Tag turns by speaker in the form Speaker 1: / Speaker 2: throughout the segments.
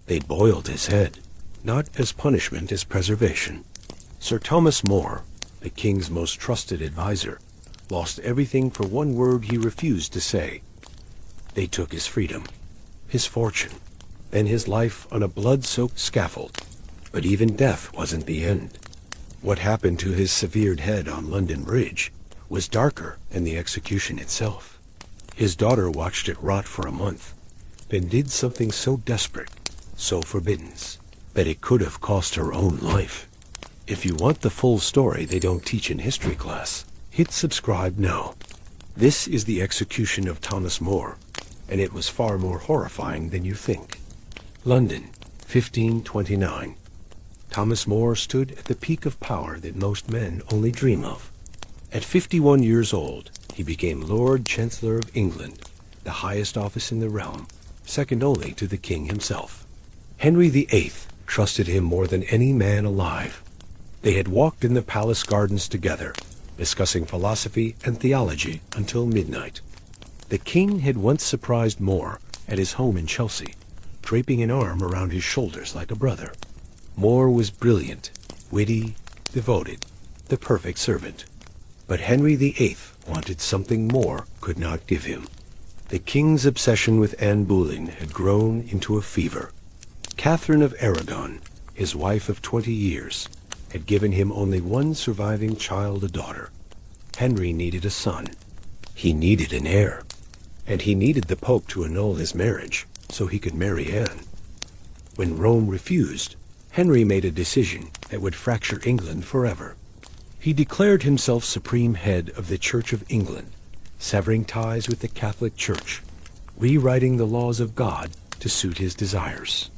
Speaker 1: They boiled his head, not as punishment as preservation. Sir Thomas More, the king's most trusted adviser, lost everything for one word he refused to say. They took his freedom, his fortune, and his life on a blood-soaked scaffold. But even death wasn't the end. What happened to his severed head on London Bridge was darker than the execution itself. His daughter watched it rot for a month, then did something so desperate, so forbidden, that it could have cost her own life. If you want the full story they don't teach in history class, hit subscribe now. This is the execution of Thomas More, and it was far more horrifying than you think. London, 1529. Thomas More stood at the peak of power that most men only dream of. At 51 years old, he became Lord Chancellor of England, the highest office in the realm, second only to the king himself. Henry VIII trusted him more than any man alive. They had walked in the palace gardens together, discussing philosophy and theology until midnight. The king had once surprised More at his home in Chelsea, draping an arm around his shoulders like a brother. More was brilliant, witty, devoted, the perfect servant. But Henry VIII wanted something More could not give him. The king's obsession with Anne Boleyn had grown into a fever. Catherine of Aragon, his wife of 20 years, had given him only one surviving child, a daughter. Henry needed a son. He needed an heir. And he needed the Pope to annul his marriage so he could marry Anne. When Rome refused, Henry made a decision that would fracture England forever. He declared himself supreme head of the Church of England, severing ties with the Catholic Church, rewriting the laws of God to suit his desires.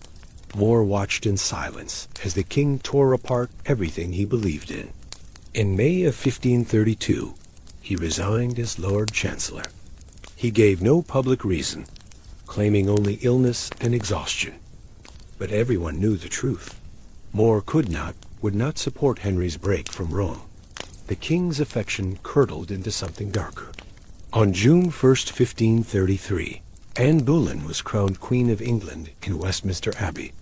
Speaker 1: More watched in silence as the king tore apart everything he believed in. In May of 1532, he resigned as Lord Chancellor. He gave no public reason, claiming only illness and exhaustion. But everyone knew the truth. More would not support Henry's break from Rome. The king's affection curdled into something darker. On June 1st, 1533, Anne Boleyn was crowned Queen of England in Westminster Abbey.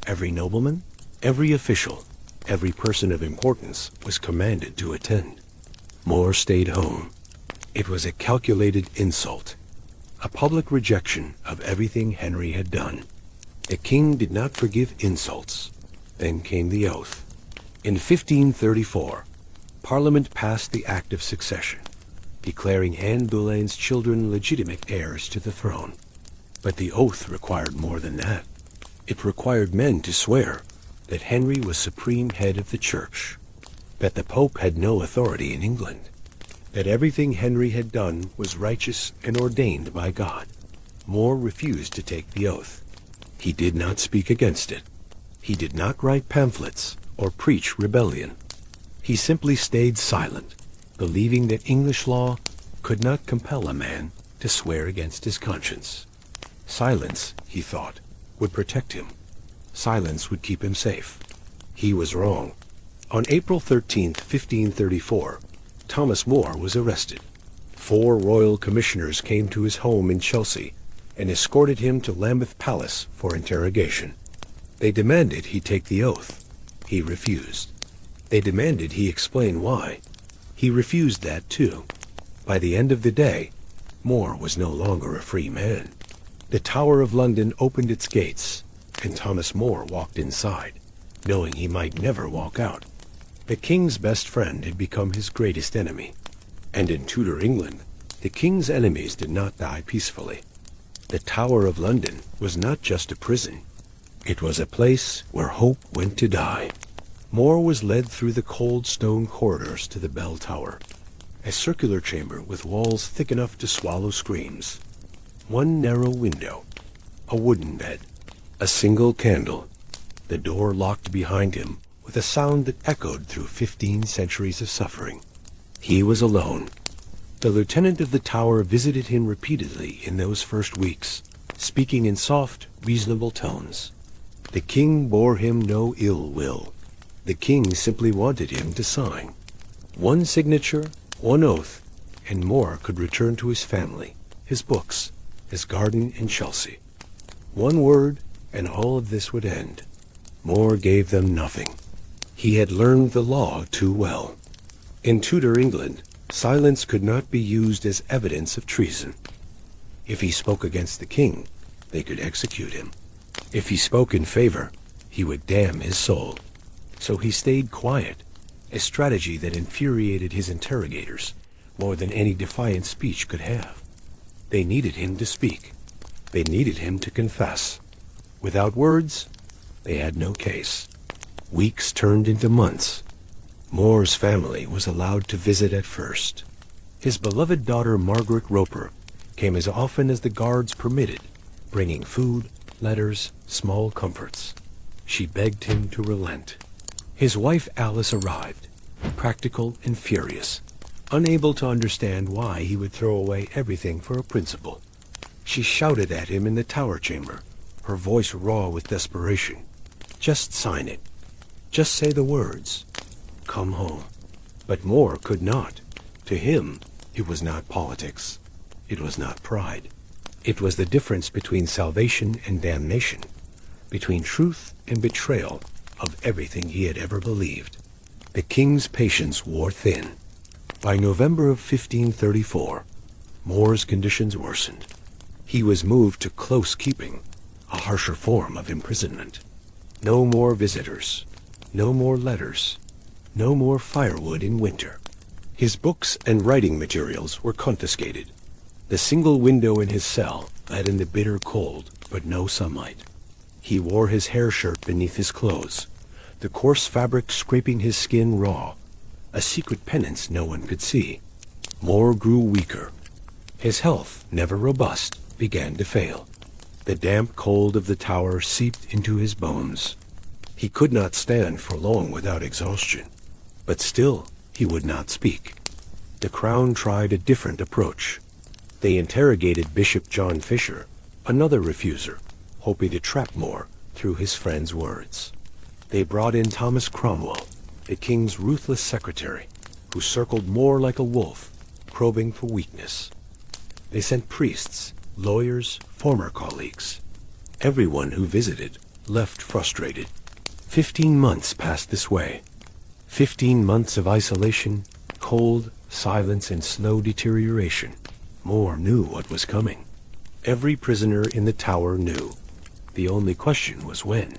Speaker 1: Every nobleman, every official, every person of importance was commanded to attend. More stayed home. It was a calculated insult, a public rejection of everything Henry had done. The king did not forgive insults. Then came the oath. In 1534, Parliament passed the Act of Succession, declaring Anne Boleyn's children legitimate heirs to the throne. But the oath required more than that. It required men to swear that Henry was supreme head of the church, that the Pope had no authority in England, that everything Henry had done was righteous and ordained by God. More refused to take the oath. He did not speak against it. He did not write pamphlets or preach rebellion. He simply stayed silent, believing that English law could not compel a man to swear against his conscience. Silence, he thought, would protect him. Silence would keep him safe. He was wrong. On April 13th, 1534, Thomas More was arrested. 4 royal commissioners came to his home in Chelsea and escorted him to Lambeth Palace for interrogation. They demanded he take the oath. He refused. They demanded he explain why. He refused that too. By the end of the day, More was no longer a free man. The Tower of London opened its gates, and Thomas More walked inside, knowing he might never walk out. The king's best friend had become his greatest enemy. And in Tudor England, the king's enemies did not die peacefully. The Tower of London was not just a prison. It was a place where hope went to die. More was led through the cold stone corridors to the bell tower, a circular chamber with walls thick enough to swallow screams. One narrow window, a wooden bed, a single candle. The door locked behind him with a sound that echoed through 15 centuries of suffering. He was alone. The lieutenant of the tower visited him repeatedly in those first weeks, speaking in soft, reasonable tones. The king bore him no ill will. The king simply wanted him to sign. One signature, one oath, and More could return to his family, his books, his garden in Chelsea. One word, and all of this would end. More gave them nothing. He had learned the law too well. In Tudor England, silence could not be used as evidence of treason. If he spoke against the king, they could execute him. If he spoke in favor, he would damn his soul. So he stayed quiet, a strategy that infuriated his interrogators more than any defiant speech could have. They needed him to speak. They needed him to confess. Without words, they had no case. Weeks turned into months. Moore's family was allowed to visit at first. His beloved daughter Margaret Roper came as often as the guards permitted, bringing food, letters, small comforts. She begged him to relent. His wife Alice arrived, practical and furious, unable to understand why he would throw away everything for a principle. She shouted at him in the tower chamber, her voice raw with desperation. Just sign it. Just say the words. Come home. But Moore could not. To him, it was not politics. It was not pride. It was the difference between salvation and damnation, between truth and betrayal of everything he had ever believed. The king's patience wore thin. By November of 1534, Moore's conditions worsened. He was moved to close keeping, a harsher form of imprisonment. No more visitors, no more letters, no more firewood in winter. His books and writing materials were confiscated. The single window in his cell let in the bitter cold, but no sunlight. He wore his hair shirt beneath his clothes, the coarse fabric scraping his skin raw, a secret penance no one could see. Moore grew weaker. His health, never robust, began to fail. The damp cold of the tower seeped into his bones. He could not stand for long without exhaustion, but still he would not speak. The Crown tried a different approach. They interrogated Bishop John Fisher, another refuser, hoping to trap Moore through his friend's words. They brought in Thomas Cromwell, the king's ruthless secretary, who circled Moore like a wolf, probing for weakness. They sent priests, lawyers, former colleagues. Everyone who visited left frustrated. 15 months passed this way. 15 months of isolation, cold, silence, and slow deterioration. Moore knew what was coming. Every prisoner in the tower knew. The only question was when,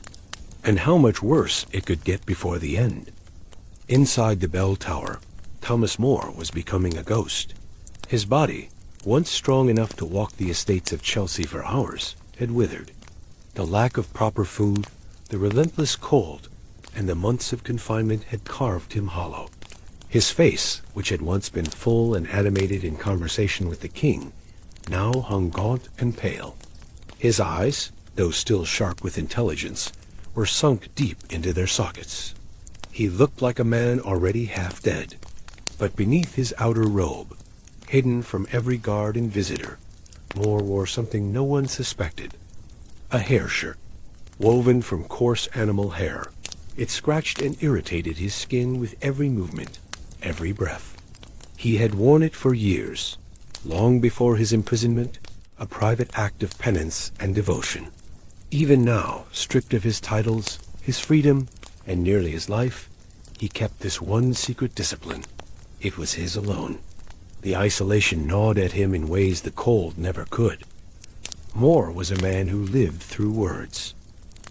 Speaker 1: and how much worse it could get before the end. Inside the bell tower, Thomas Moore was becoming a ghost. His body, once strong enough to walk the estates of Chelsea for hours, had withered. The lack of proper food, the relentless cold, and the months of confinement had carved him hollow. His face, which had once been full and animated in conversation with the king, now hung gaunt and pale. His eyes, though still sharp with intelligence, were sunk deep into their sockets. He looked like a man already half dead, but beneath his outer robe, hidden from every guard and visitor, Moore wore something no one suspected. A hair shirt, woven from coarse animal hair. It scratched and irritated his skin with every movement, every breath. He had worn it for years, long before his imprisonment, a private act of penance and devotion. Even now, stripped of his titles, his freedom, and nearly his life, he kept this one secret discipline. It was his alone. The isolation gnawed at him in ways the cold never could. Moore was a man who lived through words.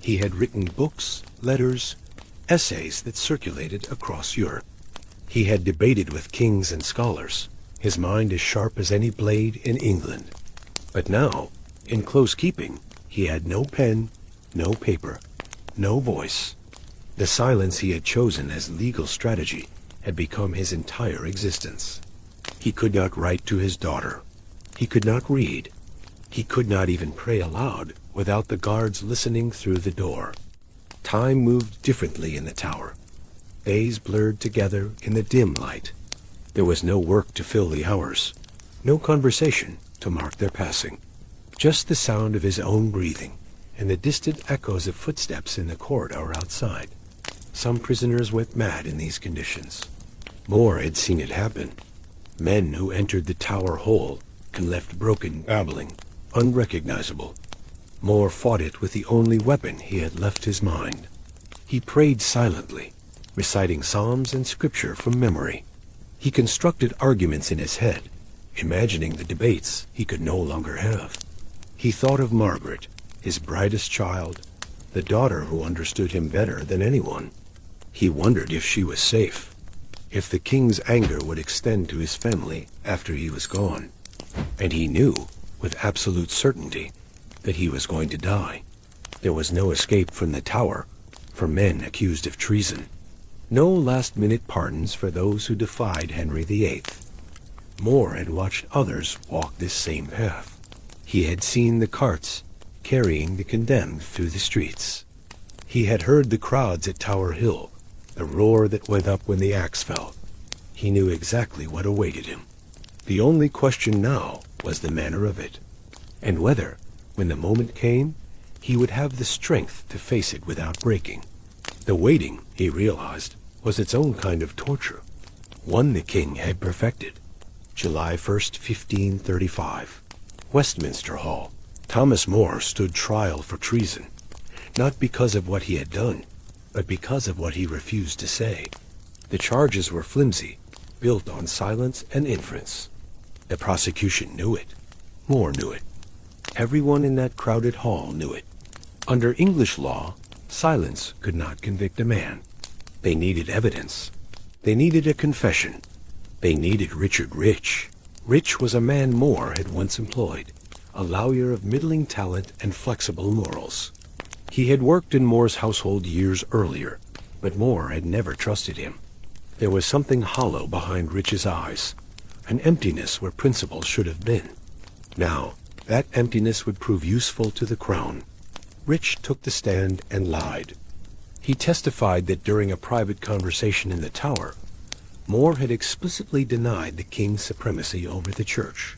Speaker 1: He had written books, letters, essays that circulated across Europe. He had debated with kings and scholars, his mind as sharp as any blade in England. But now, in close keeping, he had no pen, no paper, no voice. The silence he had chosen as legal strategy had become his entire existence. He could not write to his daughter. He could not read. He could not even pray aloud without the guards listening through the door. Time moved differently in the tower. Days blurred together in the dim light. There was no work to fill the hours, no conversation to mark their passing. Just the sound of his own breathing and the distant echoes of footsteps in the corridor outside. Some prisoners went mad in these conditions. Moore had seen it happen. Men who entered the tower whole and left broken, babbling, unrecognizable. More fought it with the only weapon he had left his mind. He prayed silently, reciting psalms and scripture from memory. He constructed arguments in his head, imagining the debates he could no longer have. He thought of Margaret, his brightest child, the daughter who understood him better than anyone. He wondered if she was safe, if the king's anger would extend to his family after he was gone. And he knew, with absolute certainty, that he was going to die. There was no escape from the tower for men accused of treason. No last-minute pardons for those who defied Henry VIII. More had watched others walk this same path. He had seen the carts carrying the condemned through the streets. He had heard the crowds at Tower Hill, the roar that went up when the axe fell. He knew exactly what awaited him. The only question now was the manner of it, and whether, when the moment came, he would have the strength to face it without breaking. The waiting, he realized, was its own kind of torture, one the king had perfected. July 1st, 1535. Westminster Hall. Thomas More stood trial for treason, not because of what he had done, but because of what he refused to say. The charges were flimsy, built on silence and inference. The prosecution knew it. More knew it. Everyone in that crowded hall knew it. Under English law, silence could not convict a man. They needed evidence. They needed a confession. They needed Richard Rich. Rich was a man More had once employed, a lawyer of middling talent and flexible morals. He had worked in More's household years earlier, but More had never trusted him. There was something hollow behind Rich's eyes, an emptiness where principle should have been. Now, that emptiness would prove useful to the crown. Rich took the stand and lied. He testified that during a private conversation in the Tower, More had explicitly denied the king's supremacy over the church.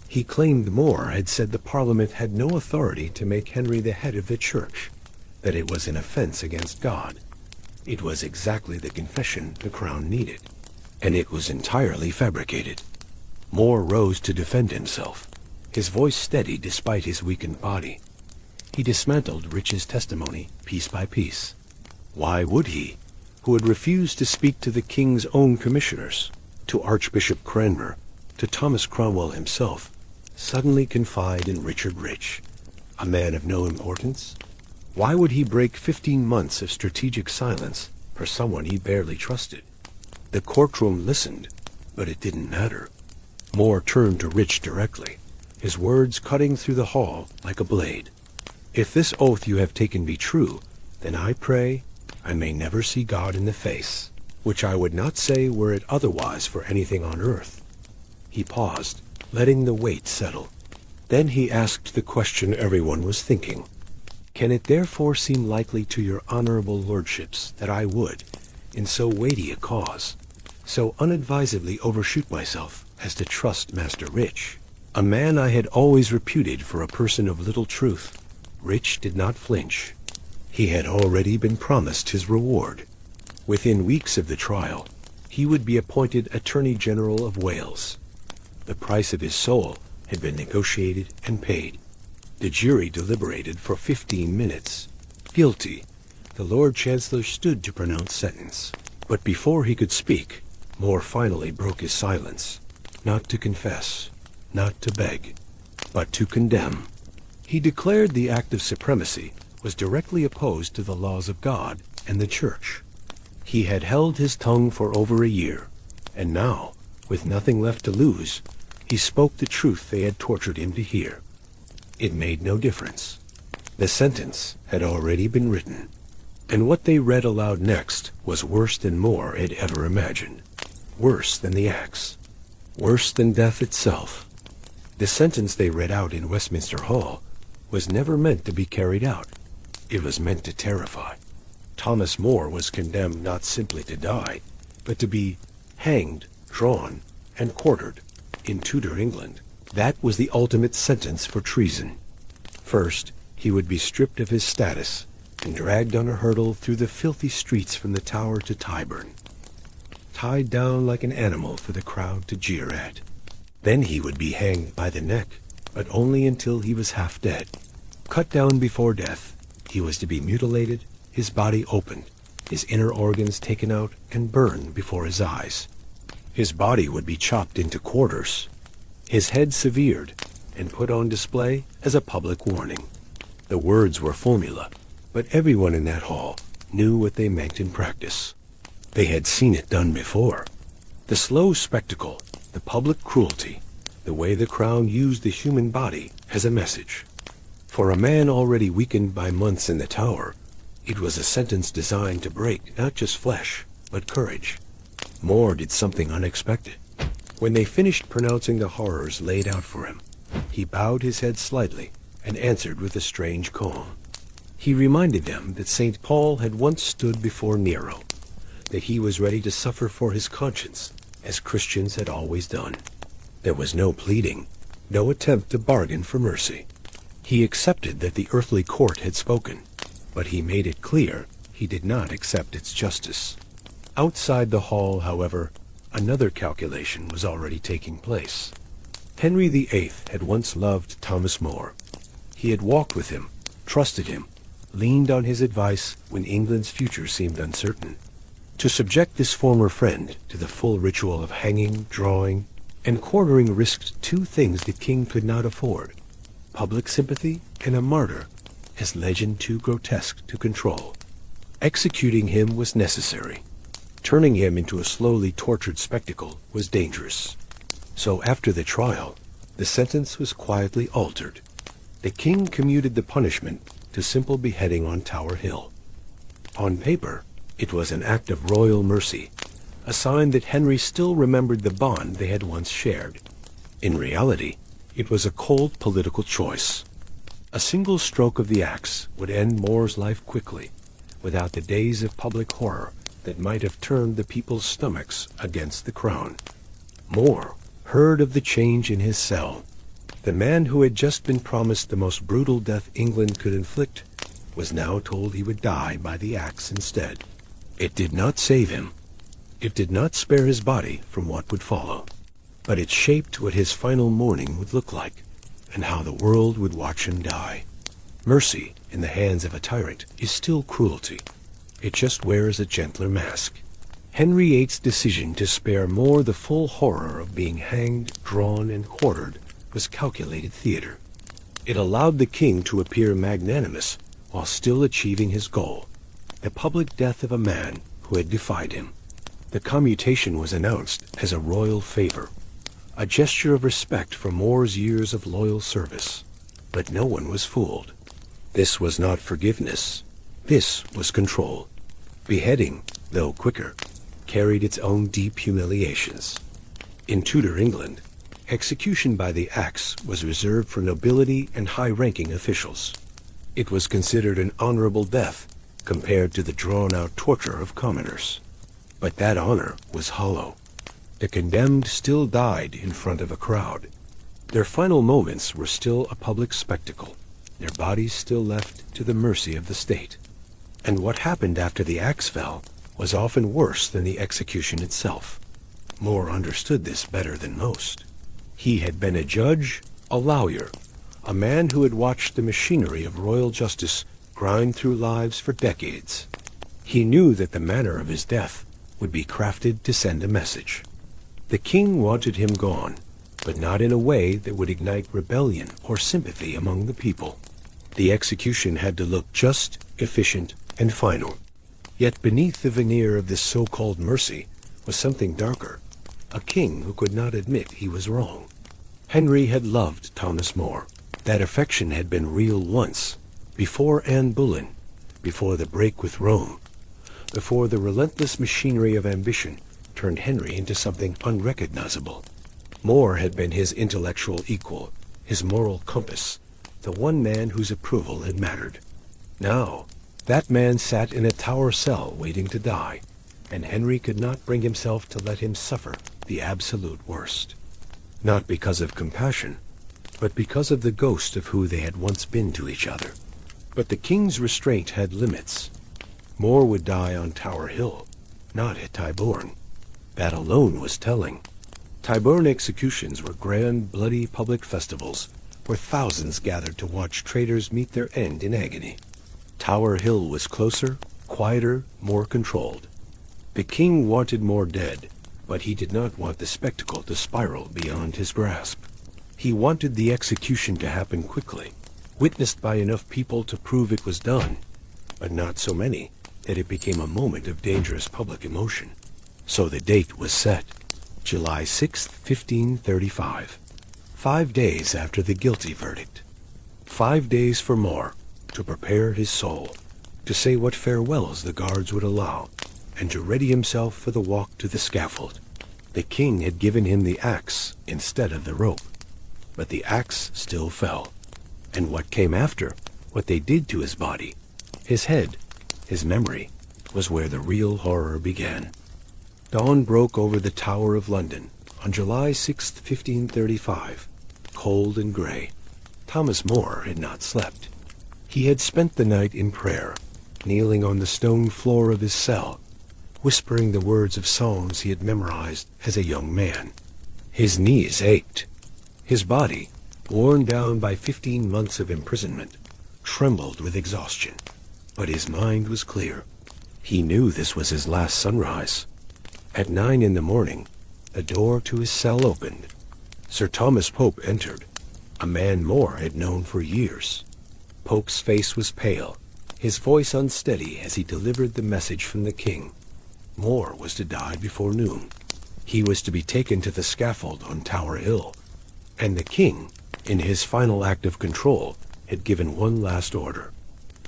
Speaker 1: He claimed More had said the Parliament had no authority to make Henry the head of the church, that it was an offense against God. It was exactly the confession the crown needed, and it was entirely fabricated. More rose to defend himself, his voice steady despite his weakened body. He dismantled Rich's testimony piece by piece. Why would he, who had refused to speak to the king's own commissioners, to Archbishop Cranmer, to Thomas Cromwell himself, suddenly confide in Richard Rich, a man of no importance? Why would he break 15 months of strategic silence for someone he barely trusted? The courtroom listened, but it didn't matter. More turned to Rich directly, his words cutting through the hall like a blade. If this oath you have taken be true, then I pray I may never see God in the face, which I would not say were it otherwise for anything on earth. He paused, letting the weight settle. Then he asked the question everyone was thinking. Can it therefore seem likely to your honorable lordships that I would, in so weighty a cause, so unadvisedly overshoot myself as to trust Master Rich, a man I had always reputed for a person of little truth? Rich did not flinch. He had already been promised his reward. Within weeks of the trial, he would be appointed Attorney General of Wales. The price of his soul had been negotiated and paid. The jury deliberated for 15 minutes. Guilty. The Lord Chancellor stood to pronounce sentence. But before he could speak, More finally broke his silence. Not to confess, not to beg, but to condemn. He declared the act of supremacy was directly opposed to the laws of God and the Church. He had held his tongue for over a year, and now, with nothing left to lose, he spoke the truth they had tortured him to hear. It made no difference. The sentence had already been written, and what they read aloud next was worse than More had ever imagined. Worse than the axe. Worse than death itself. The sentence they read out in Westminster Hall was never meant to be carried out. It was meant to terrify. Thomas More was condemned not simply to die, but to be hanged, drawn, and quartered in Tudor England. That was the ultimate sentence for treason. First, he would be stripped of his status and dragged on a hurdle through the filthy streets from the Tower to Tyburn, tied down like an animal for the crowd to jeer at. Then he would be hanged by the neck, but only until he was half dead. Cut down before death, he was to be mutilated, his body opened, his inner organs taken out and burned before his eyes. His body would be chopped into quarters, his head severed, and put on display as a public warning. The words were formula, but everyone in that hall knew what they meant in practice. They had seen it done before. The slow spectacle, the public cruelty, the way the crown used the human body as a message. For a man already weakened by months in the tower, it was a sentence designed to break not just flesh, but courage. More did something unexpected. When they finished pronouncing the horrors laid out for him, he bowed his head slightly and answered with a strange calm. He reminded them that St. Paul had once stood before Nero, that he was ready to suffer for his conscience, as Christians had always done. There was no pleading, no attempt to bargain for mercy. He accepted that the earthly court had spoken, but he made it clear he did not accept its justice. Outside the hall, however, another calculation was already taking place. Henry VIII had once loved Thomas More. He had walked with him, trusted him, leaned on his advice when England's future seemed uncertain. To subject this former friend to the full ritual of hanging, drawing, and quartering risked two things the king could not afford: public sympathy and a martyr, as legend too grotesque to control. Executing him was necessary. Turning him into a slowly tortured spectacle was dangerous. So after the trial, the sentence was quietly altered. The king commuted the punishment to simple beheading on Tower Hill. On paper, it was an act of royal mercy, a sign that Henry still remembered the bond they had once shared. In reality, it was a cold political choice. A single stroke of the axe would end More's life quickly, without the days of public horror that might have turned the people's stomachs against the crown. More heard of the change in his cell. The man who had just been promised the most brutal death England could inflict was now told he would die by the axe instead. It did not save him. It did not spare his body from what would follow. But it shaped what his final mourning would look like, and how the world would watch him die. Mercy in the hands of a tyrant is still cruelty. It just wears a gentler mask. Henry VIII's decision to spare More the full horror of being hanged, drawn, and quartered was calculated theater. It allowed the king to appear magnanimous while still achieving his goal, the public death of a man who had defied him. The commutation was announced as a royal favor, a gesture of respect for More's years of loyal service. But no one was fooled. This was not forgiveness. This was control. Beheading, though quicker, carried its own deep humiliations. In Tudor England, execution by the axe was reserved for nobility and high-ranking officials. It was considered an honorable death compared to the drawn-out torture of commoners. But that honor was hollow. The condemned still died in front of a crowd. Their final moments were still a public spectacle, their bodies still left to the mercy of the state. And what happened after the axe fell was often worse than the execution itself. More understood this better than most. He had been a judge, a lawyer, a man who had watched the machinery of royal justice grind through lives for decades. He knew that the manner of his death would be crafted to send a message. The king wanted him gone, but not in a way that would ignite rebellion or sympathy among the people. The execution had to look just, efficient, and final. Yet beneath the veneer of this so-called mercy was something darker, a king who could not admit he was wrong. Henry had loved Thomas More. That affection had been real once, before Anne Boleyn, before the break with Rome, before the relentless machinery of ambition turned Henry into something unrecognizable. More had been his intellectual equal, his moral compass, the one man whose approval had mattered. Now, that man sat in a tower cell waiting to die, and Henry could not bring himself to let him suffer the absolute worst. Not because of compassion, but because of the ghost of who they had once been to each other. But the king's restraint had limits. More would die on Tower Hill, not at Tyburn. That alone was telling. Tyburn executions were grand, bloody public festivals, where thousands gathered to watch traitors meet their end in agony. Tower Hill was closer, quieter, more controlled. The king wanted more dead, but he did not want the spectacle to spiral beyond his grasp. He wanted the execution to happen quickly, witnessed by enough people to prove it was done, but not so many that it became a moment of dangerous public emotion. So the date was set, July 6th, 1535, 5 days after the guilty verdict. 5 days for More to prepare his soul, to say what farewells the guards would allow, and to ready himself for the walk to the scaffold. The king had given him the axe instead of the rope, but the axe still fell. And what came after, what they did to his body, his head, his memory, was where the real horror began. Dawn broke over the Tower of London on July 6, 1535, cold and gray. Thomas More had not slept. He had spent the night in prayer, kneeling on the stone floor of his cell, whispering the words of songs he had memorized as a young man. His knees ached. His body, worn down by 15 months of imprisonment, trembled with exhaustion. But his mind was clear. He knew this was his last sunrise. At 9 in the morning, the door to his cell opened. Sir Thomas Pope entered, a man More had known for years. Pope's face was pale, his voice unsteady as he delivered the message from the king. More was to die before noon. He was to be taken to the scaffold on Tower Hill. And the king, in his final act of control, had given one last order.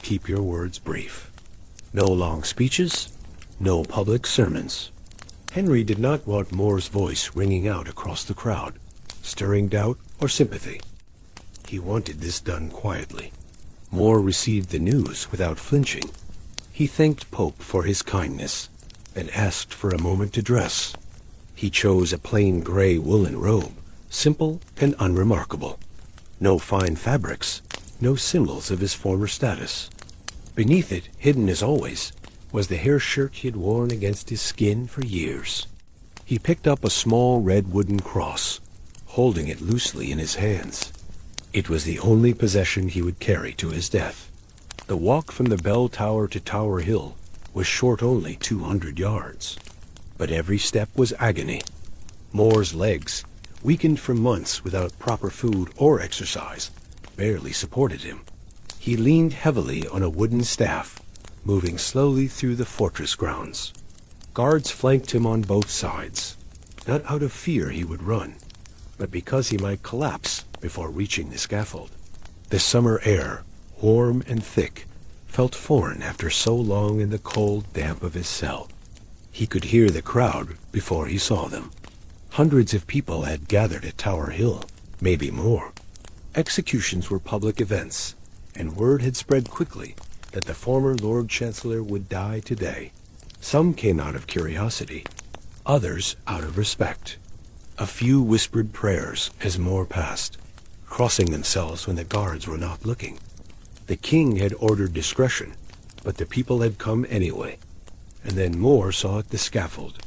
Speaker 1: Keep your words brief. No long speeches, no public sermons. Henry did not want More's voice ringing out across the crowd, stirring doubt or sympathy. He wanted this done quietly. More received the news without flinching. He thanked Pope for his kindness and asked for a moment to dress. He chose a plain gray woolen robe, simple and unremarkable. No fine fabrics, no symbols of his former status. Beneath it, hidden as always, was the hair shirt he had worn against his skin for years. He picked up a small red wooden cross, holding it loosely in his hands. It was the only possession he would carry to his death. The walk from the bell tower to Tower Hill was short only 200 yards, but every step was agony. More's legs, weakened for months without proper food or exercise, barely supported him. He leaned heavily on a wooden staff, moving slowly through the fortress grounds. Guards flanked him on both sides, not out of fear he would run, but because he might collapse before reaching the scaffold. The summer air, warm and thick, felt foreign after so long in the cold damp of his cell. He could hear the crowd before he saw them. Hundreds of people had gathered at Tower Hill, maybe more. Executions were public events, and word had spread quickly that the former Lord Chancellor would die today. Some came out of curiosity, others out of respect. A few whispered prayers as More passed, crossing themselves when the guards were not looking. The king had ordered discretion, but the people had come anyway. And then More saw at the scaffold,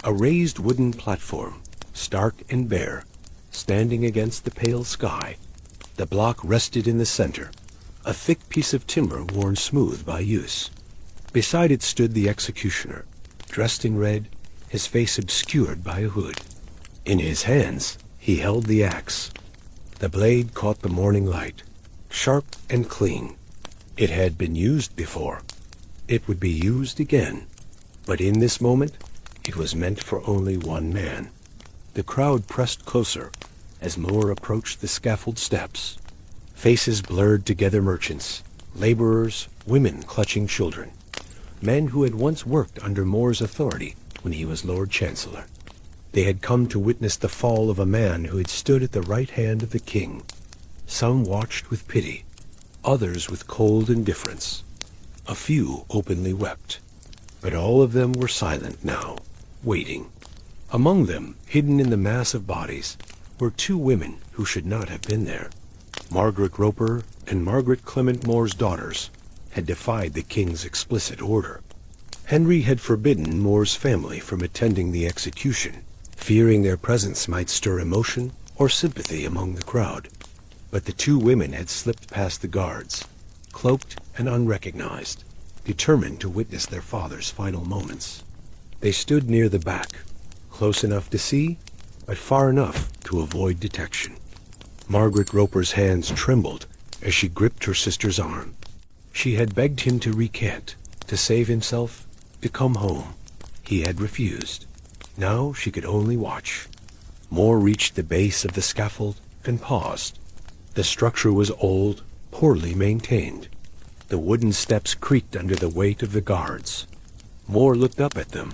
Speaker 1: a raised wooden platform, stark and bare, standing against the pale sky. The block rested in the center, a thick piece of timber worn smooth by use. Beside it stood the executioner, dressed in red, his face obscured by a hood. In his hands he held the axe. The blade caught the morning light, sharp and clean. It had been used before. It would be used again. But in this moment, it was meant for only one man. The crowd pressed closer as More approached the scaffold steps. Faces blurred together: merchants, laborers, women clutching children, men who had once worked under More's authority when he was Lord Chancellor. They had come to witness the fall of a man who had stood at the right hand of the king. Some watched with pity, others with cold indifference. A few openly wept, but all of them were silent now, waiting. Among them, hidden in the mass of bodies, were two women who should not have been there. Margaret Roper and Margaret Clement More's daughters had defied the king's explicit order. Henry had forbidden More's family from attending the execution, fearing their presence might stir emotion or sympathy among the crowd. But the two women had slipped past the guards, cloaked and unrecognized, determined to witness their father's final moments. They stood near the back, close enough to see, but far enough to avoid detection. Margaret Roper's hands trembled as she gripped her sister's arm. She had begged him to recant, to save himself, to come home. He had refused. Now she could only watch. Moore reached the base of the scaffold and paused. The structure was old, poorly maintained. The wooden steps creaked under the weight of the guards. Moore looked up at them,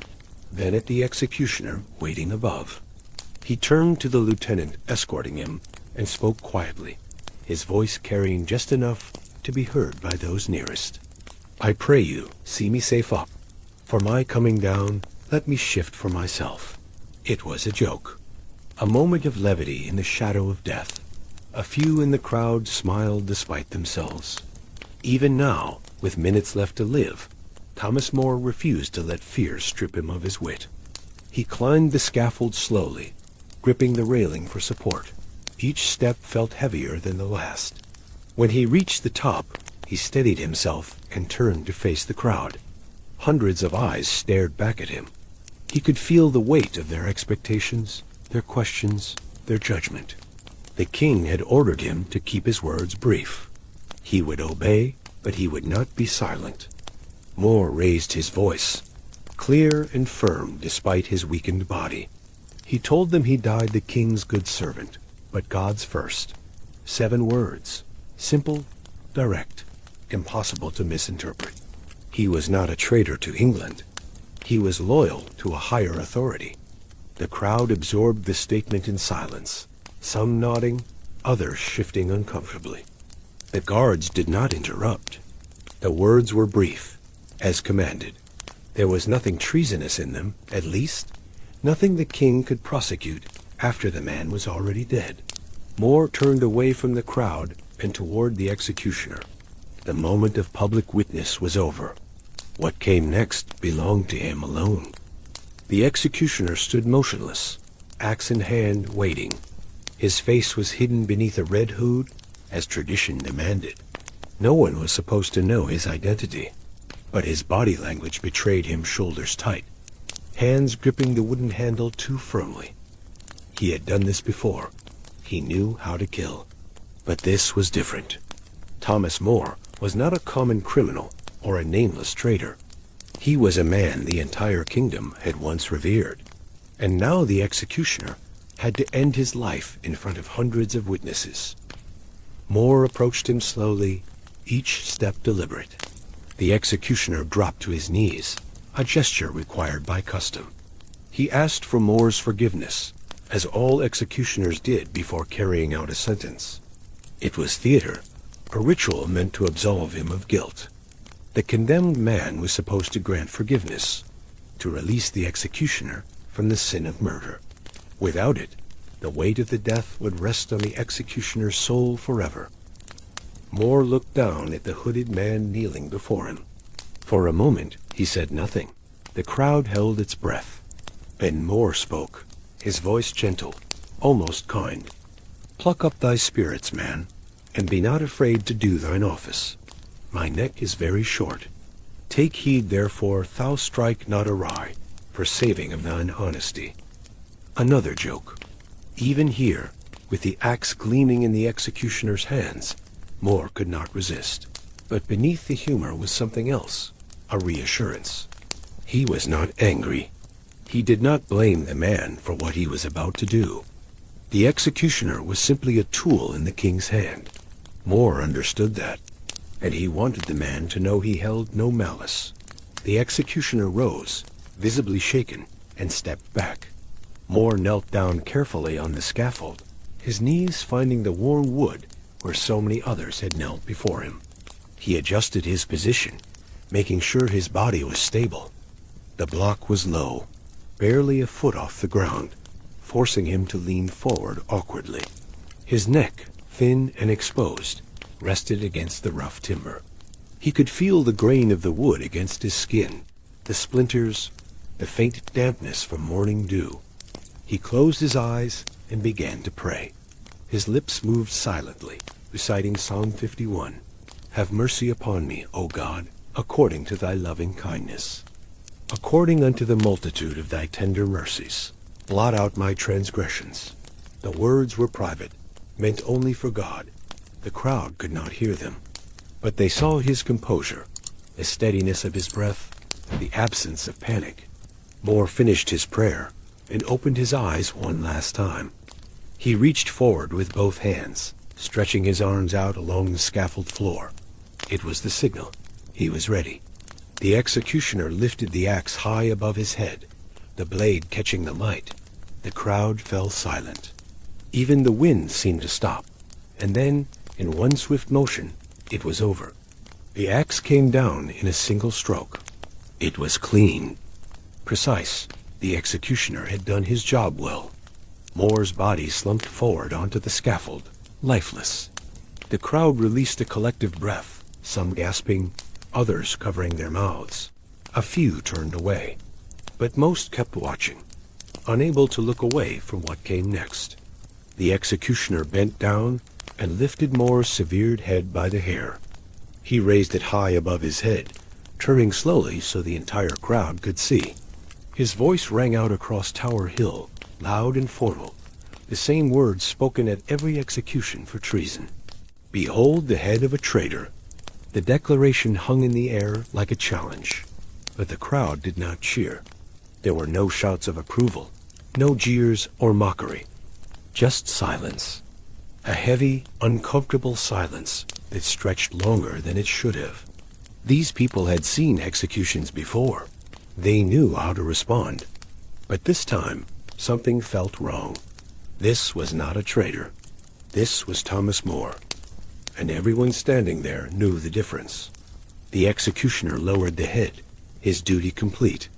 Speaker 1: then at the executioner waiting above. He turned to the lieutenant escorting him and spoke quietly, his voice carrying just enough to be heard by those nearest. "I pray you, see me safe up. For my coming down, let me shift for myself." It was a joke, a moment of levity in the shadow of death. A few in the crowd smiled despite themselves. Even now, with minutes left to live, Thomas More refused to let fear strip him of his wit. He climbed the scaffold slowly, gripping the railing for support. Each step felt heavier than the last. When he reached the top, he steadied himself and turned to face the crowd. Hundreds of eyes stared back at him. He could feel the weight of their expectations, their questions, their judgment. The king had ordered him to keep his words brief. He would obey, but he would not be silent. Moore raised his voice, clear and firm despite his weakened body. He told them he died the king's good servant, but God's first. 7 words, simple, direct, impossible to misinterpret. He was not a traitor to England. He was loyal to a higher authority. The crowd absorbed the statement in silence, some nodding, others shifting uncomfortably. The guards did not interrupt. The words were brief, as commanded. There was nothing treasonous in them, at least, nothing the king could prosecute after the man was already dead. Moore turned away from the crowd and toward the executioner. The moment of public witness was over. What came next belonged to him alone. The executioner stood motionless, axe in hand, waiting. His face was hidden beneath a red hood, as tradition demanded. No one was supposed to know his identity, but his body language betrayed him shoulders tight, hands gripping the wooden handle too firmly. He had done this before. He knew how to kill. But this was different. Thomas More was not a common criminal or a nameless traitor. He was a man the entire kingdom had once revered, and now the executioner had to end his life in front of hundreds of witnesses. Moore approached him slowly, each step deliberate. The executioner dropped to his knees, a gesture required by custom. He asked for Moore's forgiveness, as all executioners did before carrying out a sentence. It was theater, a ritual meant to absolve him of guilt. The condemned man was supposed to grant forgiveness, to release the executioner from the sin of murder. Without it, the weight of the death would rest on the executioner's soul forever. Moore looked down at the hooded man kneeling before him. For a moment, he said nothing. The crowd held its breath. Then Moore spoke, his voice gentle, almost kind. "Pluck up thy spirits, man, and be not afraid to do thine office. My neck is very short. Take heed, therefore, thou strike not awry, for saving of thine honesty." Another joke. Even here, with the axe gleaming in the executioner's hands, Moore could not resist. But beneath the humor was something else, a reassurance. He was not angry. He did not blame the man for what he was about to do. The executioner was simply a tool in the king's hand. Moore understood that, and he wanted the man to know he held no malice. The executioner rose, visibly shaken, and stepped back. Moore knelt down carefully on the scaffold, his knees finding the worn wood where so many others had knelt before him. He adjusted his position, making sure his body was stable. The block was low, barely a foot off the ground, forcing him to lean forward awkwardly. His neck, thin and exposed, rested against the rough timber. He could feel the grain of the wood against his skin, the splinters, the faint dampness from morning dew. He closed his eyes and began to pray. His lips moved silently, reciting Psalm 51. Have mercy upon me, O God, according to thy loving kindness. According unto the multitude of thy tender mercies, blot out my transgressions. The words were private, meant only for God. The crowd could not hear them, but they saw his composure, the steadiness of his breath, the absence of panic. Moore finished his prayer and opened his eyes one last time. He reached forward with both hands, stretching his arms out along the scaffold floor. It was the signal. He was ready. The executioner lifted the axe high above his head, the blade catching the light. The crowd fell silent. Even the wind seemed to stop, and then, in one swift motion, it was over. The axe came down in a single stroke. It was clean. Precise. The executioner had done his job well. Moore's body slumped forward onto the scaffold, lifeless. The crowd released a collective breath, some gasping, others covering their mouths. A few turned away, but most kept watching, unable to look away from what came next. The executioner bent down and lifted Moore's severed head by the hair. He raised it high above his head, turning slowly so the entire crowd could see. His voice rang out across Tower Hill, loud and formal, the same words spoken at every execution for treason. Behold the head of a traitor. The declaration hung in the air like a challenge, but the crowd did not cheer. There were no shouts of approval, no jeers or mockery, just silence. A heavy, uncomfortable silence that stretched longer than it should have. These people had seen executions before. They knew how to respond. But this time, something felt wrong. This was not a traitor. This was Thomas Moore. And everyone standing there knew the difference. The executioner lowered the head, his duty complete.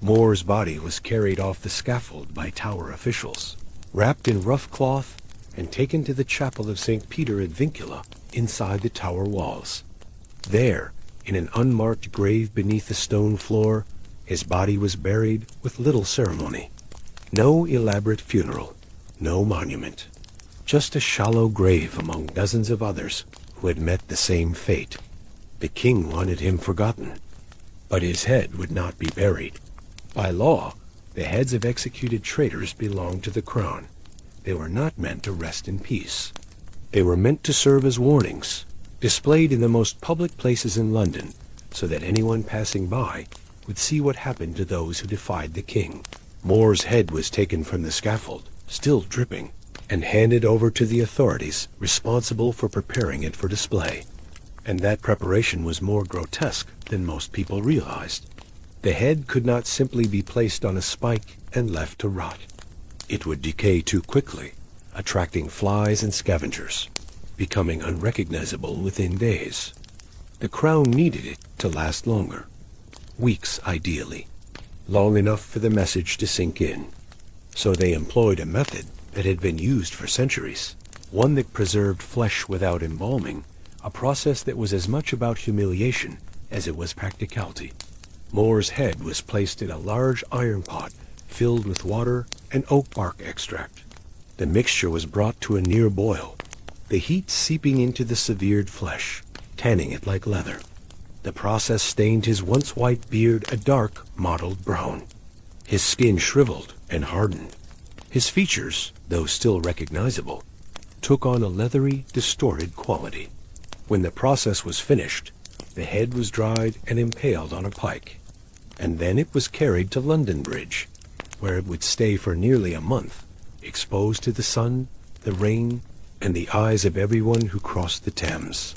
Speaker 1: Moore's body was carried off the scaffold by Tower officials, wrapped in rough cloth, and taken to the chapel of St. Peter at Vincula, inside the tower walls. There, in an unmarked grave beneath the stone floor, his body was buried with little ceremony. No elaborate funeral, no monument. Just a shallow grave among dozens of others who had met the same fate. The king wanted him forgotten, but his head would not be buried. By law, the heads of executed traitors belonged to the crown. They were not meant to rest in peace. They were meant to serve as warnings, displayed in the most public places in London, so that anyone passing by would see what happened to those who defied the king. Moore's head was taken from the scaffold, still dripping, and handed over to the authorities responsible for preparing it for display. And that preparation was more grotesque than most people realized. The head could not simply be placed on a spike and left to rot. It would decay too quickly, attracting flies and scavengers, becoming unrecognizable within days. The crown needed it to last longer. Weeks, ideally. Long enough for the message to sink in. So they employed a method that had been used for centuries, one that preserved flesh without embalming, a process that was as much about humiliation as it was practicality. Moore's head was placed in a large iron pot filled with water and oak bark extract. The mixture was brought to a near boil, the heat seeping into the severed flesh, tanning it like leather. The process stained his once white beard a dark, mottled brown. His skin shriveled and hardened. His features, though still recognizable, took on a leathery, distorted quality. When the process was finished, the head was dried and impaled on a pike, and then it was carried to London Bridge, where it would stay for nearly a month, exposed to the sun, the rain, and the eyes of everyone who crossed the Thames.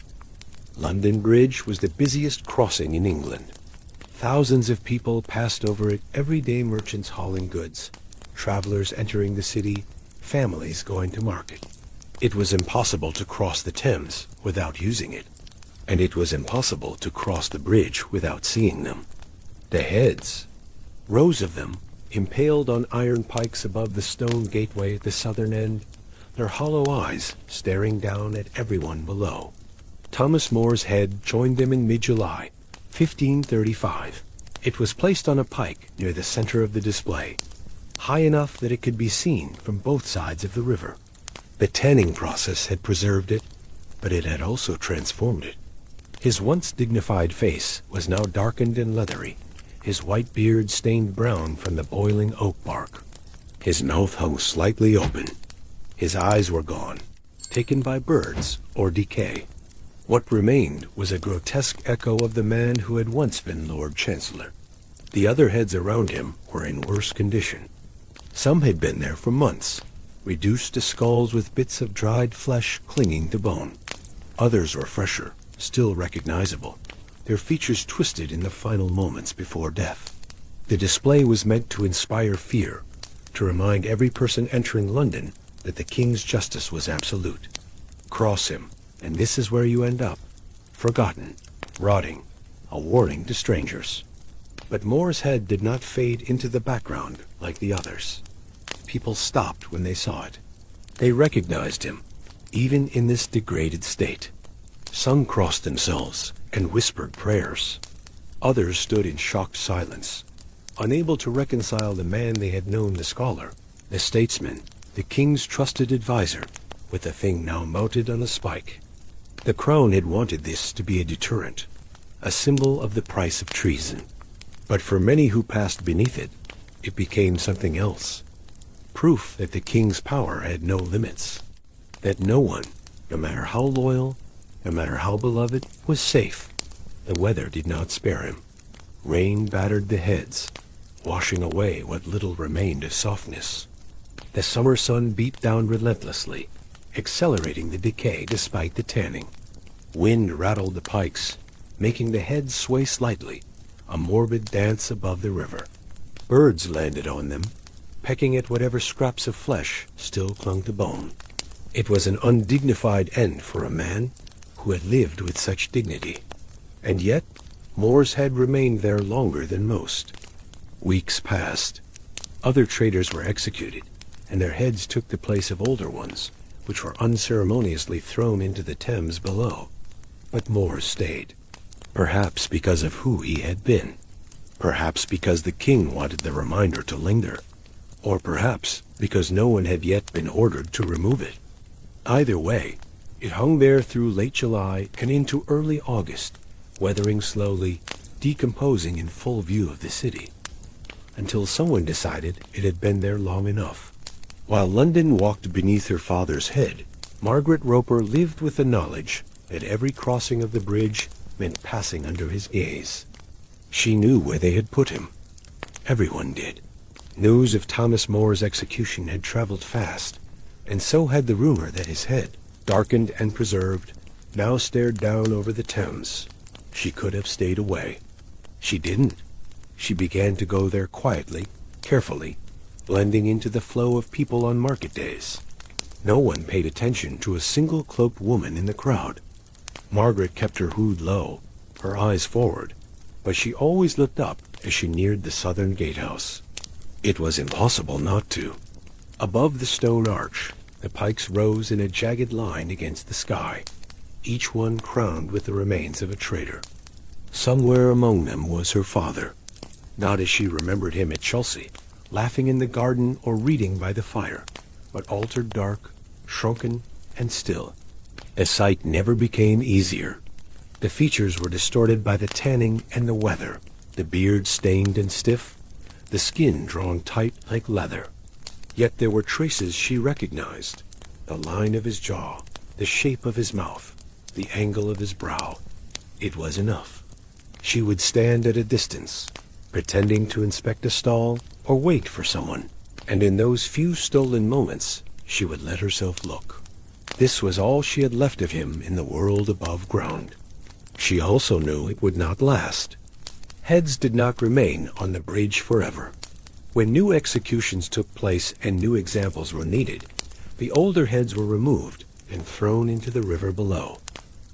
Speaker 1: London Bridge was the busiest crossing in England. Thousands of people passed over it, everyday merchants hauling goods, travelers entering the city, families going to market. It was impossible to cross the Thames without using it, and it was impossible to cross the bridge without seeing them. The heads, rows of them, impaled on iron pikes above the stone gateway at the southern end, their hollow eyes staring down at everyone below. Thomas More's head joined them in mid-July, 1535. It was placed on a pike near the center of the display, high enough that it could be seen from both sides of the river. The tanning process had preserved it, but it had also transformed it. His once dignified face was now darkened and leathery, his white beard stained brown from the boiling oak bark. His mouth hung slightly open. His eyes were gone, taken by birds or decay. What remained was a grotesque echo of the man who had once been Lord Chancellor. The other heads around him were in worse condition. Some had been there for months, reduced to skulls with bits of dried flesh clinging to bone. Others were fresher, still recognizable, their features twisted in the final moments before death. The display was meant to inspire fear, to remind every person entering London that the king's justice was absolute. Cross him, and this is where you end up, forgotten, rotting, a warning to strangers. But More's head did not fade into the background like the others. People stopped when they saw it. They recognized him, even in this degraded state. Some crossed themselves and whispered prayers. Others stood in shocked silence, unable to reconcile the man they had known, the scholar, the statesman, the king's trusted advisor, with the thing now mounted on a spike. The crown had wanted this to be a deterrent, a symbol of the price of treason. But for many who passed beneath it, it became something else. Proof that the king's power had no limits, that no one, no matter how loyal, no matter how beloved, was safe. The weather did not spare him. Rain battered the heads, washing away what little remained of softness. The summer sun beat down relentlessly, accelerating the decay despite the tanning. Wind rattled the pikes, making the heads sway slightly, a morbid dance above the river. Birds landed on them, pecking at whatever scraps of flesh still clung to bone. It was an undignified end for a man who had lived with such dignity. And yet, More's head remained there longer than most. Weeks passed. Other traitors were executed, and their heads took the place of older ones, which were unceremoniously thrown into the Thames below. But More stayed, perhaps because of who he had been, perhaps because the king wanted the reminder to linger, or perhaps because no one had yet been ordered to remove it. Either way, it hung there through late July and into early August, weathering slowly, decomposing in full view of the city, until someone decided it had been there long enough. While London walked beneath her father's head, Margaret Roper lived with the knowledge that every crossing of the bridge meant passing under his gaze. She knew where they had put him. Everyone did. News of Thomas More's execution had traveled fast, and so had the rumor that his head, darkened and preserved, now stared down over the Thames. She could have stayed away. She didn't. She began to go there quietly, carefully, blending into the flow of people on market days. No one paid attention to a single cloaked woman in the crowd. Margaret kept her hood low, her eyes forward, but she always looked up as she neared the southern gatehouse. It was impossible not to. Above the stone arch, the pikes rose in a jagged line against the sky, each one crowned with the remains of a traitor. Somewhere among them was her father, not as she remembered him at Chelsea, laughing in the garden or reading by the fire, but altered, dark, shrunken, and still. The sight never became easier. The features were distorted by the tanning and the weather, the beard stained and stiff, the skin drawn tight like leather. Yet there were traces she recognized, the line of his jaw, the shape of his mouth, the angle of his brow. It was enough. She would stand at a distance, pretending to inspect a stall or wait for someone, and in those few stolen moments she would let herself look. This was all she had left of him in the world above ground. She also knew it would not last. Heads did not remain on the bridge forever. When new executions took place and new examples were needed, the older heads were removed and thrown into the river below.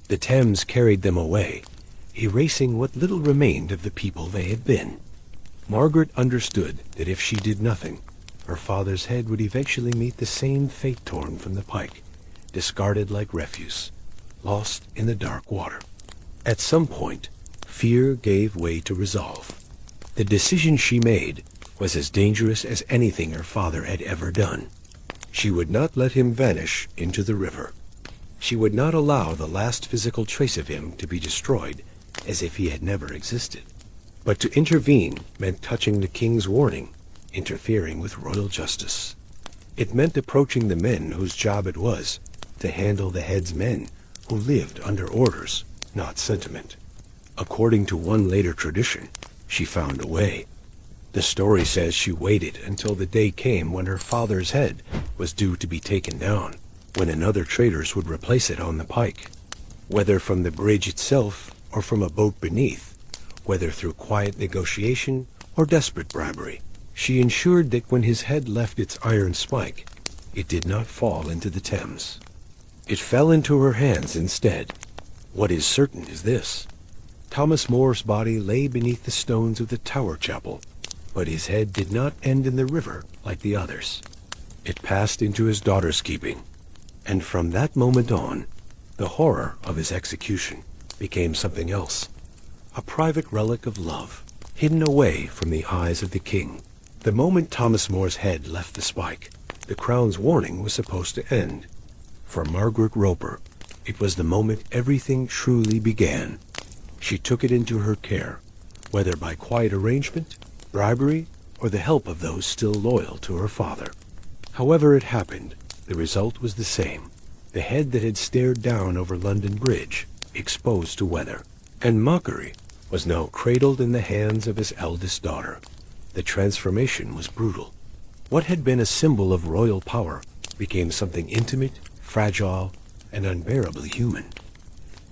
Speaker 1: The Thames carried them away, erasing what little remained of the people they had been. Margaret understood that if she did nothing, her father's head would eventually meet the same fate, torn from the pike, discarded like refuse, lost in the dark water. At some point, fear gave way to resolve. The decision she made was as dangerous as anything her father had ever done. She would not let him vanish into the river. She would not allow the last physical trace of him to be destroyed as if he had never existed. But to intervene meant touching the king's warning, interfering with royal justice. It meant approaching the men whose job it was to handle the head's men who lived under orders, not sentiment. According to one later tradition, she found a way. The story says she waited until the day came when her father's head was due to be taken down, when another traders would replace it on the pike. Whether from the bridge itself or from a boat beneath, whether through quiet negotiation or desperate bribery, she ensured that when his head left its iron spike, it did not fall into the Thames. It fell into her hands instead. What is certain is this: Thomas More's body lay beneath the stones of the Tower Chapel, but his head did not end in the river like the others. It passed into his daughter's keeping, and from that moment on, the horror of his execution became something else, a private relic of love, hidden away from the eyes of the king. The moment Thomas More's head left the spike, the crown's warning was supposed to end. For Margaret Roper, it was the moment everything truly began. She took it into her care, whether by quiet arrangement, bribery, or the help of those still loyal to her father. However it happened, the result was the same: the head that had stared down over London Bridge, exposed to weather, and mockery, was now cradled in the hands of his eldest daughter. The transformation was brutal. What had been a symbol of royal power became something intimate, fragile, and unbearably human.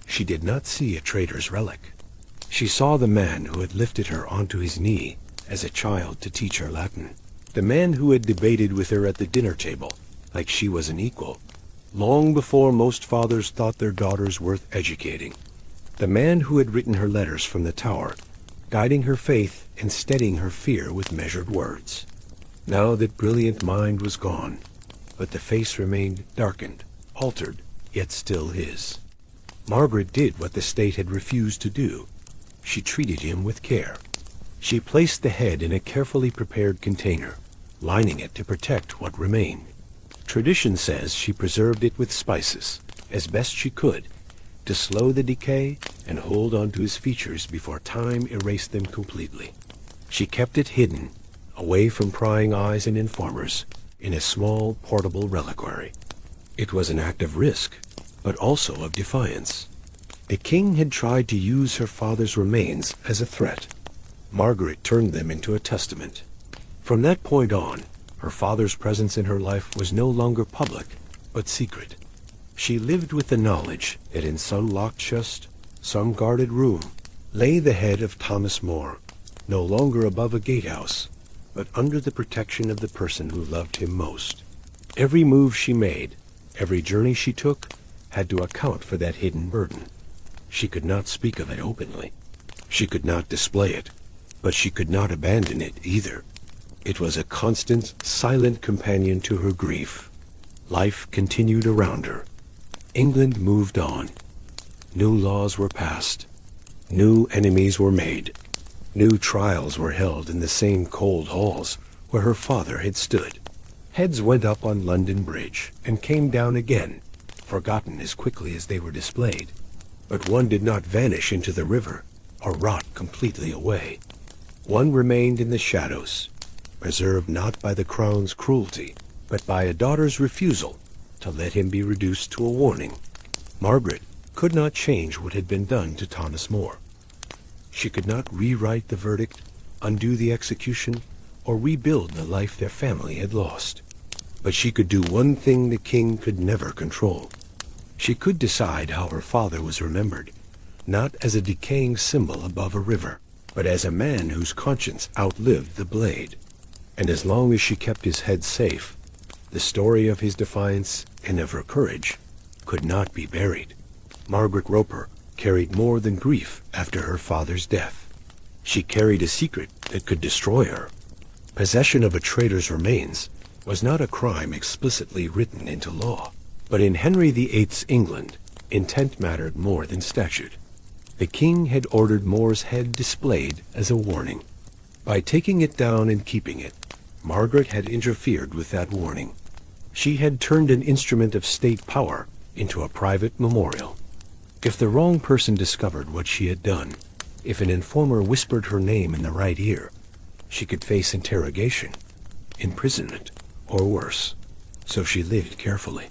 Speaker 1: She did not see a traitor's relic. She saw the man who had lifted her onto his knee as a child to teach her Latin, the man who had debated with her at the dinner table like she was an equal, long before most fathers thought their daughters worth educating, the man who had written her letters from the tower, guiding her faith and steadying her fear with measured words. Now that brilliant mind was gone, but the face remained darkened, altered, yet still his. Margaret did what the state had refused to do. She treated him with care. She placed the head in a carefully prepared container, lining it to protect what remained. Tradition says she preserved it with spices, as best she could, to slow the decay and hold on to his features before time erased them completely. She kept it hidden, away from prying eyes and informers, in a small portable reliquary. It was an act of risk, but also of defiance. The king had tried to use her father's remains as a threat. Margaret turned them into a testament. From that point on, her father's presence in her life was no longer public, but secret. She lived with the knowledge that in some locked chest, some guarded room, lay the head of Thomas More, no longer above a gatehouse, but under the protection of the person who loved him most. Every move she made, every journey she took, had to account for that hidden burden. She could not speak of it openly. She could not display it, but she could not abandon it either. It was a constant, silent companion to her grief. Life continued around her. England moved on. New laws were passed. New enemies were made. New trials were held in the same cold halls where her father had stood. Heads went up on London Bridge and came down again, forgotten as quickly as they were displayed. But one did not vanish into the river or rot completely away. One remained in the shadows, preserved not by the crown's cruelty, but by a daughter's refusal to let him be reduced to a warning. Margaret could not change what had been done to Thomas More. She could not rewrite the verdict, undo the execution, or rebuild the life their family had lost. But she could do one thing the king could never control. She could decide how her father was remembered, not as a decaying symbol above a river, but as a man whose conscience outlived the blade. And as long as she kept his head safe, the story of his defiance and of her courage could not be buried. Margaret Roper carried more than grief after her father's death. She carried a secret that could destroy her. Possession of a traitor's remains was not a crime explicitly written into law, but in Henry VIII's England, intent mattered more than statute. The king had ordered More's head displayed as a warning. By taking it down and keeping it, Margaret had interfered with that warning. She had turned an instrument of state power into a private memorial. If the wrong person discovered what she had done, if an informer whispered her name in the right ear, she could face interrogation, imprisonment, or worse. So she lived carefully.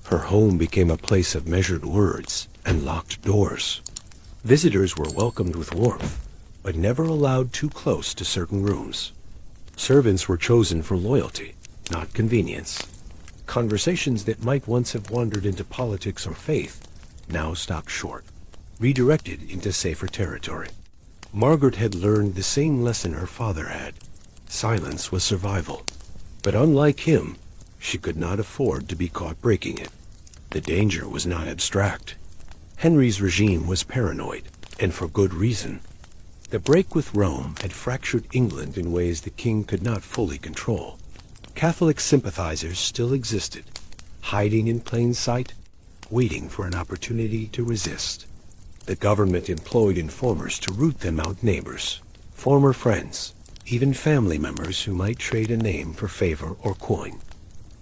Speaker 1: Her home became a place of measured words and locked doors. Visitors were welcomed with warmth, but never allowed too close to certain rooms. Servants were chosen for loyalty, not convenience. Conversations that might once have wandered into politics or faith now stopped short, redirected into safer territory. Margaret had learned the same lesson her father had. Silence was survival. But unlike him, she could not afford to be caught breaking it. The danger was not abstract. Henry's regime was paranoid, and for good reason. The break with Rome had fractured England in ways the king could not fully control. Catholic sympathizers still existed, hiding in plain sight, waiting for an opportunity to resist. The government employed informers to root them out neighbors, former friends, even family members who might trade a name for favor or coin.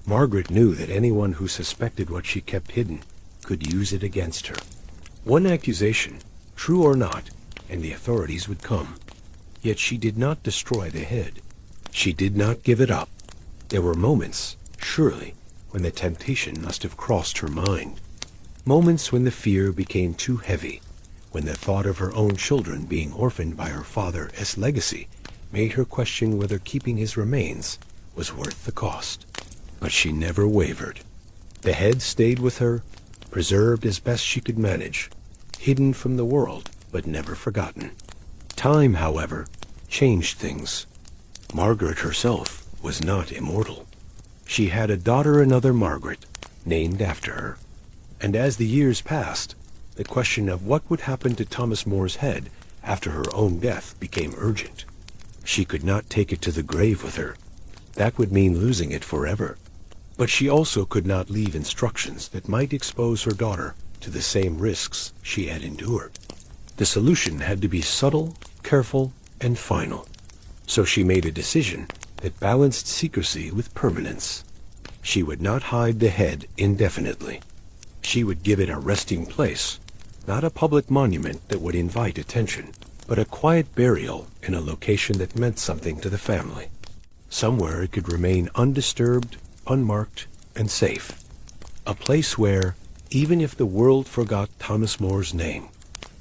Speaker 1: Margaret knew that anyone who suspected what she kept hidden could use it against her. One accusation, true or not, and the authorities would come. Yet she did not destroy the head. She did not give it up. There were moments, surely, when the temptation must have crossed her mind. Moments when the fear became too heavy, when the thought of her own children being orphaned by her father as legacy made her question whether keeping his remains was worth the cost. But she never wavered. The head stayed with her, preserved as best she could manage, hidden from the world, but never forgotten. Time, however, changed things. Margaret herself was not immortal. She had a daughter, another Margaret, named after her. And as the years passed, the question of what would happen to Thomas More's head after her own death became urgent. She could not take it to the grave with her. That would mean losing it forever. But she also could not leave instructions that might expose her daughter to the same risks she had endured. The solution had to be subtle, careful, and final. So she made a decision that balanced secrecy with permanence. She would not hide the head indefinitely. She would give it a resting place, not a public monument that would invite attention, but a quiet burial in a location that meant something to the family. Somewhere it could remain undisturbed, unmarked, and safe. A place where, even if the world forgot Thomas More's name,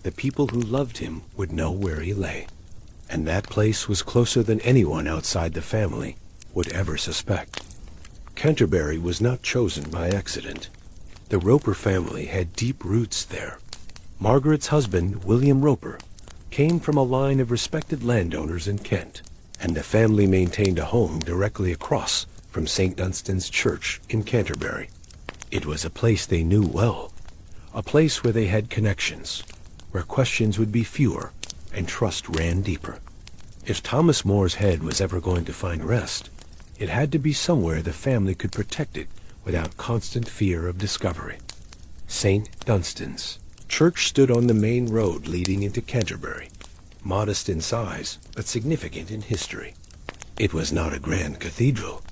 Speaker 1: the people who loved him would know where he lay. And that place was closer than anyone outside the family would ever suspect. Canterbury was not chosen by accident. The Roper family had deep roots there. Margaret's husband, William Roper, came from a line of respected landowners in Kent, and the family maintained a home directly across from St. Dunstan's Church in Canterbury. It was a place they knew well, a place where they had connections, where questions would be fewer and trust ran deeper. If Thomas More's head was ever going to find rest, it had to be somewhere the family could protect it without constant fear of discovery. St. Dunstan's Church stood on the main road leading into Canterbury, modest in size but significant in history. It was not a grand cathedral.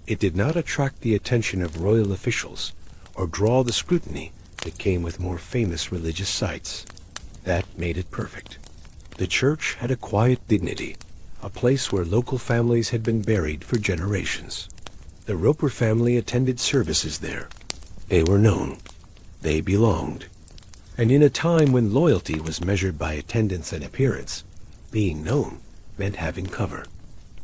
Speaker 1: It did not attract the attention of royal officials or draw the scrutiny that came with more famous religious sites. That made it perfect. The church had a quiet dignity, a place where local families had been buried for generations. The Roper family attended services there. They were known. They belonged. And in a time when loyalty was measured by attendance and appearance, being known meant having cover.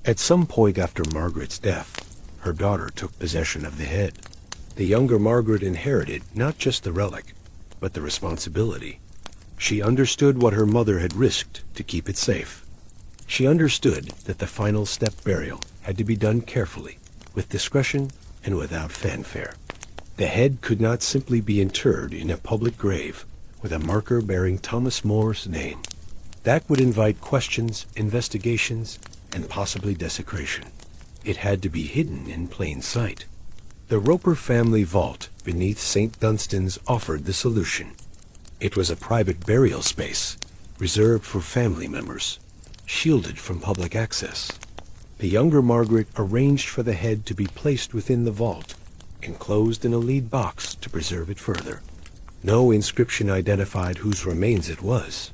Speaker 1: At some point after Margaret's death, her daughter took possession of the head. The younger Margaret inherited not just the relic, but the responsibility. She understood what her mother had risked to keep it safe. She understood that the final step burial had to be done carefully, with discretion and without fanfare. The head could not simply be interred in a public grave with a marker bearing Thomas More's name. That would invite questions, investigations, and possibly desecration. It had to be hidden in plain sight. The Roper family vault beneath St. Dunstan's offered the solution. It was a private burial space, reserved for family members, shielded from public access. The younger Margaret arranged for the head to be placed within the vault, enclosed in a lead box to preserve it further. No inscription identified whose remains it was.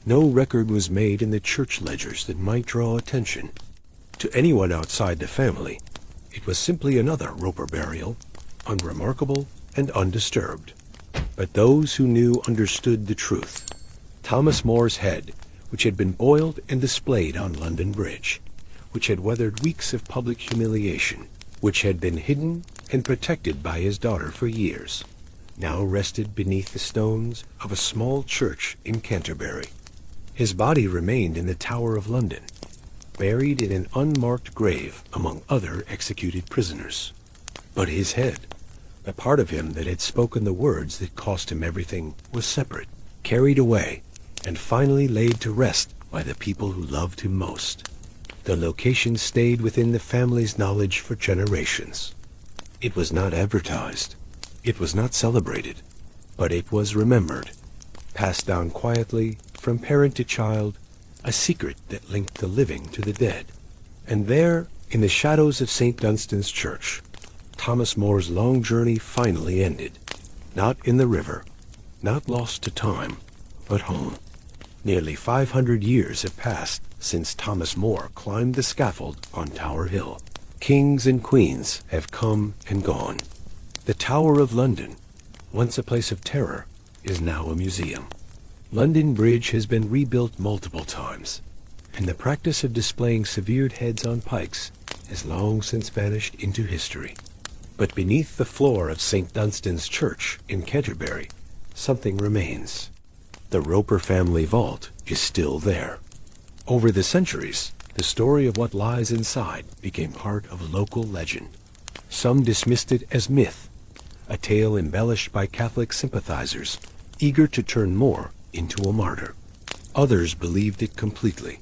Speaker 1: No record was made in the church ledgers that might draw attention. To anyone outside the family, it was simply another Roper burial, unremarkable and undisturbed. But those who knew understood the truth. Thomas More's head, which had been boiled and displayed on London Bridge, which had weathered weeks of public humiliation, which had been hidden and protected by his daughter for years, now rested beneath the stones of a small church in Canterbury. His body remained in the Tower of London, buried in an unmarked grave among other executed prisoners. But his head, the part of him that had spoken the words that cost him everything, was separate, carried away, and finally laid to rest by the people who loved him most. The location stayed within the family's knowledge for generations. It was not advertised. It was not celebrated. But it was remembered, passed down quietly from parent to child, a secret that linked the living to the dead. And there, in the shadows of St. Dunstan's Church, Thomas More's long journey finally ended. Not in the river, not lost to time, but home. Nearly 500 years have passed since Thomas More climbed the scaffold on Tower Hill. Kings and queens have come and gone. The Tower of London, once a place of terror, is now a museum. London Bridge has been rebuilt multiple times, and the practice of displaying severed heads on pikes has long since vanished into history. But beneath the floor of St. Dunstan's Church in Canterbury, something remains. The Roper family vault is still there. Over the centuries, the story of what lies inside became part of local legend. Some dismissed it as myth, a tale embellished by Catholic sympathizers eager to turn More into a martyr. Others believed it completely,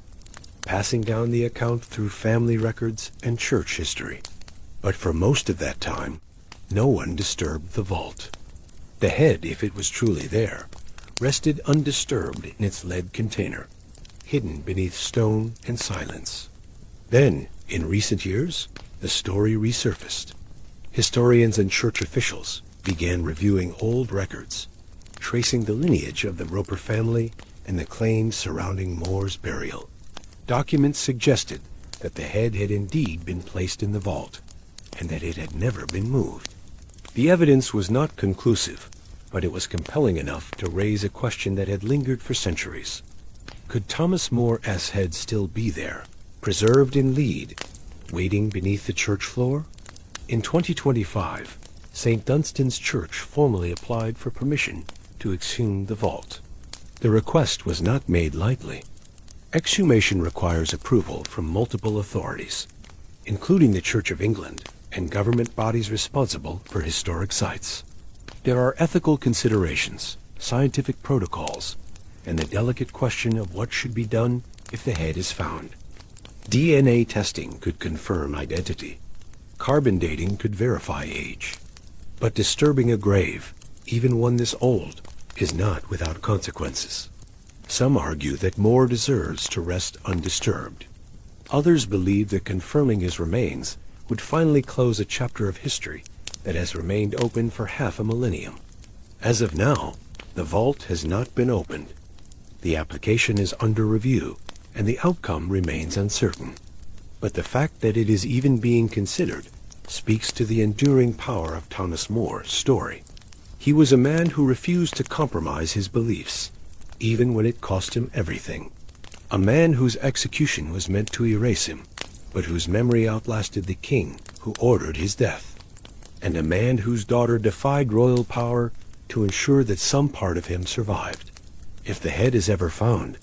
Speaker 1: passing down the account through family records and church history. But for most of that time, no one disturbed the vault. The head, if it was truly there, rested undisturbed in its lead container, hidden beneath stone and silence. Then, in recent years, the story resurfaced. Historians and church officials began reviewing old records, tracing the lineage of the Roper family and the claims surrounding More's burial. Documents suggested that the head had indeed been placed in the vault, and that it had never been moved. The evidence was not conclusive, but it was compelling enough to raise a question that had lingered for centuries. Could Thomas More's head still be there, preserved in lead, waiting beneath the church floor? In 2025, St. Dunstan's Church formally applied for permission to exhume the vault. The request was not made lightly. Exhumation requires approval from multiple authorities, including the Church of England and government bodies responsible for historic sites. There are ethical considerations, scientific protocols, and the delicate question of what should be done if the head is found. DNA testing could confirm identity. Carbon dating could verify age. But disturbing a grave, even one this old, is not without consequences. Some argue that More deserves to rest undisturbed. Others believe that confirming his remains would finally close a chapter of history that has remained open for half a millennium. As of now, the vault has not been opened. The application is under review, and the outcome remains uncertain. But the fact that it is even being considered speaks to the enduring power of Thomas More's story. He was a man who refused to compromise his beliefs, even when it cost him everything. A man whose execution was meant to erase him, but whose memory outlasted the king who ordered his death. And a man whose daughter defied royal power to ensure that some part of him survived. If the head is ever found,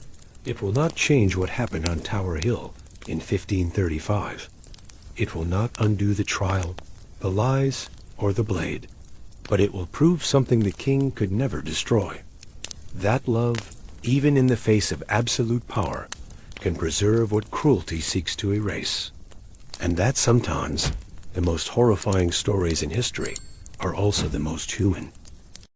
Speaker 1: it will not change what happened on Tower Hill in 1535. It will not undo the trial, the lies, or the blade, but it will prove something the king could never destroy. That love, even in the face of absolute power, can preserve what cruelty seeks to erase. And that sometimes the most horrifying stories in history are also the most human.